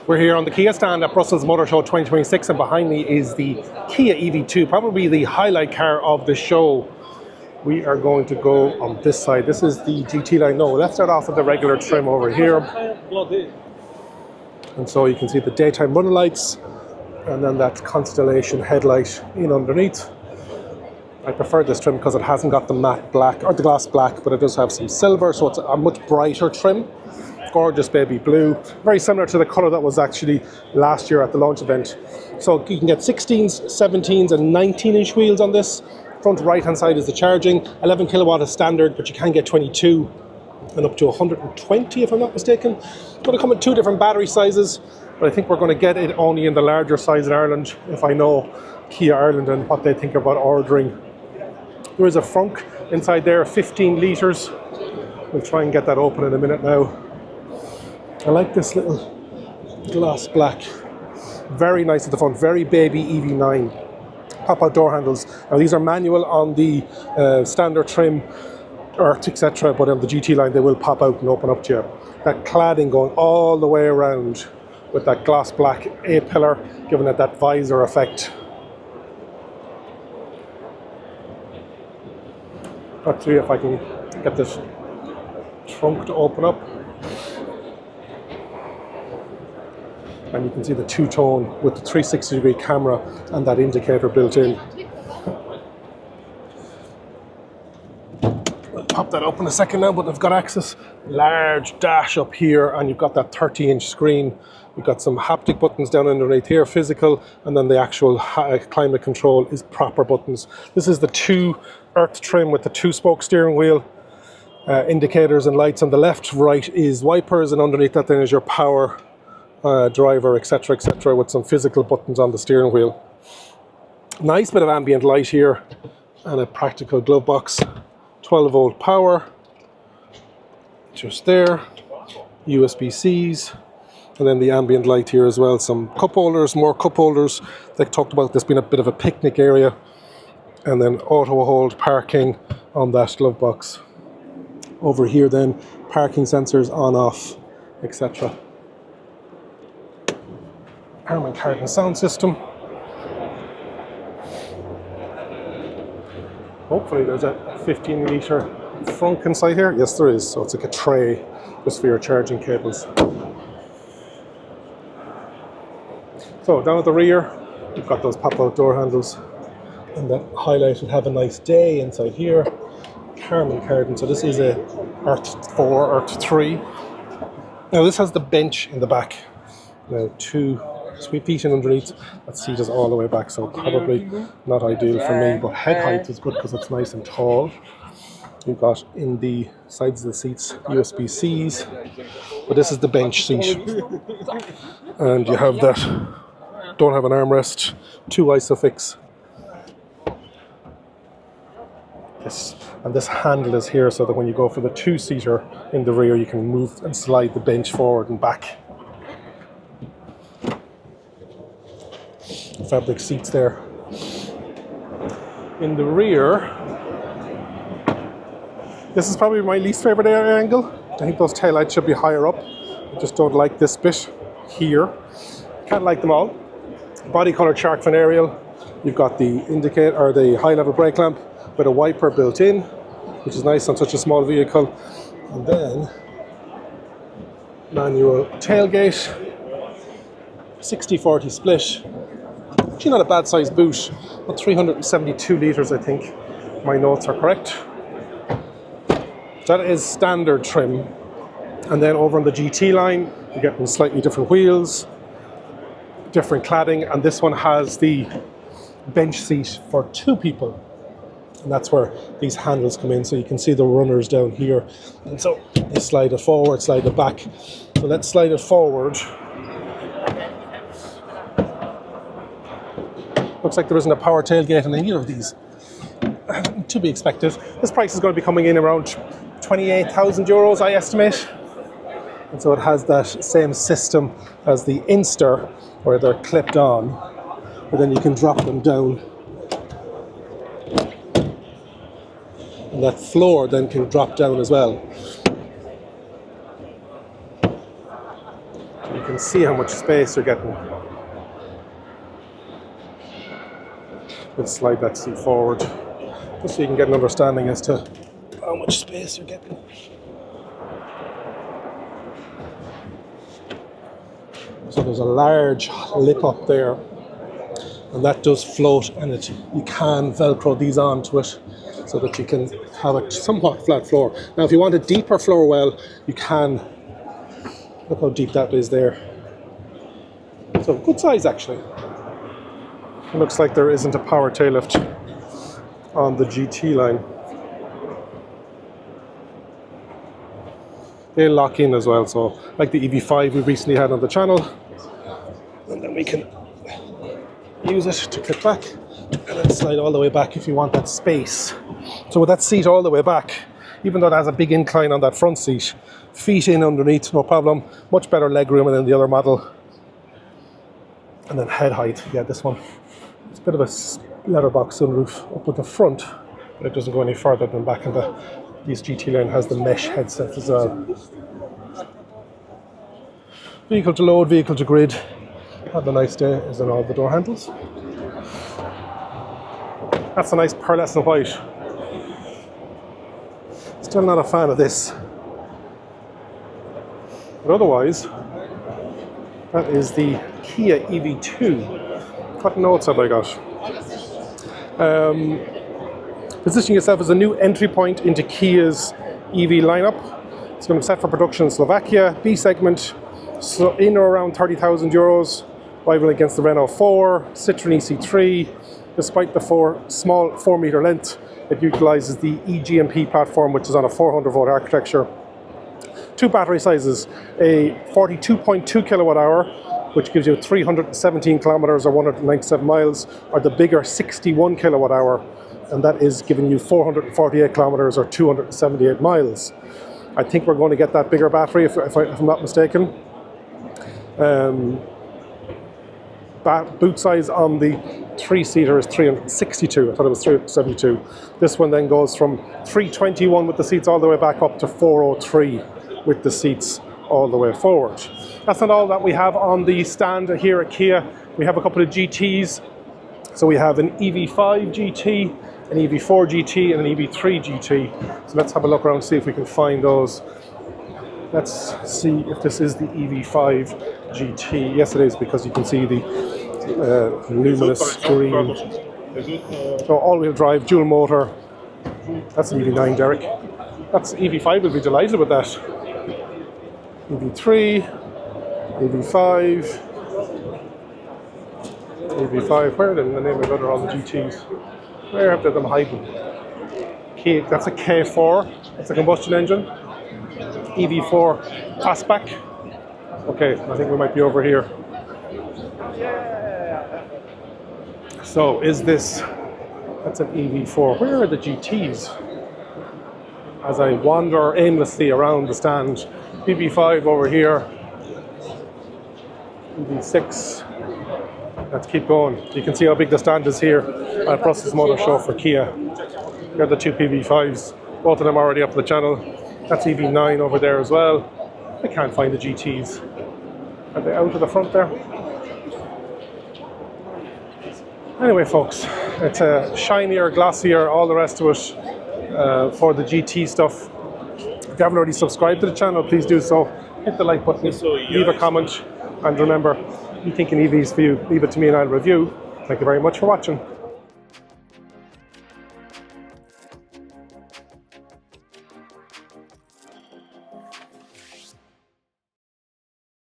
We're here on the Kia stand at Brussels Motor Show 2026, and behind me is the Kia EV2, probably the highlight car of the show. We are going to go on this side. This is the GT line. No, let's start off with the regular trim over here. And so you can see the daytime running lights, and then that Constellation headlight in underneath. I prefer this trim because it hasn't got the matte black, or the gloss black, but it does have some silver, so it's a much brighter trim. Gorgeous baby blue, very similar to the colour that was actually last year at the launch event. So you can get 16s, 17s and 19-inch wheels on this. Front right hand side is the charging, 11 kilowatt is standard, but you can get 22 and up to 120 if I'm not mistaken. It's going to come in two different battery sizes, but I think we're going to get it only in the larger size in Ireland, if I know Kia Ireland and what they think about ordering. There is a Frunk inside there, 15 litres. We'll try and get that open in a minute now. I like this little gloss black. Very nice at the front, very baby EV9. Pop-out door handles. Now these are manual on the standard trim, Earth, etc. But on the GT line they will pop out and open up to you. That cladding going all the way around with that gloss black A-pillar, giving it that visor effect. Let's see if I can get this trunk to open up. And you can see the two-tone with the 360-degree camera and that indicator built in. I'll pop that up in a second now, but I've got access. Large dash up here, and you've got that 30-inch screen. You've got some haptic buttons down underneath here, physical, and then the actual climate control is proper buttons. This is the two Earth trim with the two-spoke steering wheel. Indicators and lights on the left, right is wipers, and underneath that then is your power driver, etc, etc, with some physical buttons on the steering wheel. Nice bit of ambient light here and a practical glove box. 12-volt power just there, USB-Cs, and then the ambient light here as well. Some cup holders, more cup holders. They talked about this being a bit of a picnic area, and then auto hold parking on that glove box. Over here then, parking sensors on, off, etc. Harman Kardon sound system. Hopefully there's a 15-litre Frunk inside here. Yes, there is. So it's like a tray just for your charging cables. So down at the rear, you've got those pop-out door handles, and that highlighted "Have a nice day" inside here. Harman Kardon. So this is a Earth 4, Earth 3. Now this has the bench in the back. Now two sweet feet in underneath. That seat is all the way back, so probably not ideal for me, but head height is good because it's nice and tall. You've got in the sides of the seats USB-Cs, but this is the bench seat. And you have that, don't have an armrest, two ISOFIX. And this handle is here so that when you go for the two-seater in the rear, you can move and slide the bench forward and back. Fabric seats there. In the rear, this is probably my least favorite angle. I think those taillights should be higher up. I just don't like this bit here. Can't like them all. Body color shark fin aerial. You've got the indicator or the high level brake lamp with a wiper built in, which is nice on such a small vehicle. And then manual tailgate, 60/40 split. Actually not a bad sized boot, about 372 litres I think, my notes are correct. That is standard trim. And then over on the GT line, you're getting slightly different wheels, different cladding, and this one has the bench seat for two people. And that's where these handles come in, so you can see the runners down here. And so you slide it forward, slide it back. So let's slide it forward. Looks like there isn't a power tailgate in any of these. To be expected. This price is going to be coming in around 28,000 euros, I estimate. And so it has that same system as the Inster, where they're clipped on, but then you can drop them down. And that floor then can drop down as well. So you can can see how much space you're getting. Let's slide that seat forward, just so you can get an understanding as to how much space you're getting. So there's a large lip up there, and that does float, and you can Velcro these onto it so that you can have a somewhat flat floor. Now, if you want a deeper floor well, you can. Look how deep that is there. So good size, actually. It looks like there isn't a power tail lift on the GT line. They lock in as well, so like the EV5 we recently had on the channel, and then we can use it to clip back and then slide all the way back if you want that space. So with that seat all the way back, even though it has a big incline on that front seat, feet in underneath, no problem. Much better leg room than the other model. And then head height, yeah, this one. It's a bit of a letterbox sunroof up at the front, but it doesn't go any further than back in this GT line has the mesh headset as well. Vehicle to load, vehicle to grid. Have a nice day is on all the door handles. That's a nice pearlescent white. Still not a fan of this. But otherwise, that is the Kia EV2. What notes have I got? Positioning yourself as a new entry point into Kia's EV lineup. It's going to be set for production in Slovakia, B segment, so in or around 30,000 euros, rivaling against the Renault 4, Citroën EC3. Despite the small 4-meter length, it utilises the e-GMP platform, which is on a 400-volt architecture. Two battery sizes, a 42.2 kilowatt hour, which gives you 317 kilometers or 197 miles, or the bigger 61 kilowatt hour, and that is giving you 448 kilometers or 278 miles. I think we're going to get that bigger battery if I'm not mistaken. Boot size on the 3-seater is 362. I thought it was 372. This one then goes from 321 with the seats all the way back up to 403 with the seats all the way forward. That's not all that we have on the stand here at Kia. We have a couple of GTs. So we have an EV5 GT, an EV4 GT, and an EV3 GT. So let's have a look around and see if we can find those. Let's see if this is the EV5 GT. Yes, it is, because you can see the luminous screen. So all-wheel drive, dual motor. That's an EV9, Derek. That's EV5. We'll be delighted with that. EV3, EV5, EV5. Where are they in the name of other all the GTs? Where have they them hiding? That's a K4. It's a combustion engine. EV4 fastback. Okay, I think we might be over here. So is this, that's an EV4. Where are the GTs? As I wander aimlessly around the stand, EV5 over here, EV6. Let's keep going. You can see how big the stand is here at Brussels Motor Show for Kia. Here are the two PV5s, both of them already up the channel. That's EV9 over there as well. I can't find the GTs. Are they out of the front there? Anyway, folks, it's a shinier, glossier, all the rest of it for the GT stuff. If you haven't already subscribed to the channel, please do so. Hit the like button, leave a comment, and remember, if you think an EV is for you, leave it to me and I'll review. Thank you very much for watching.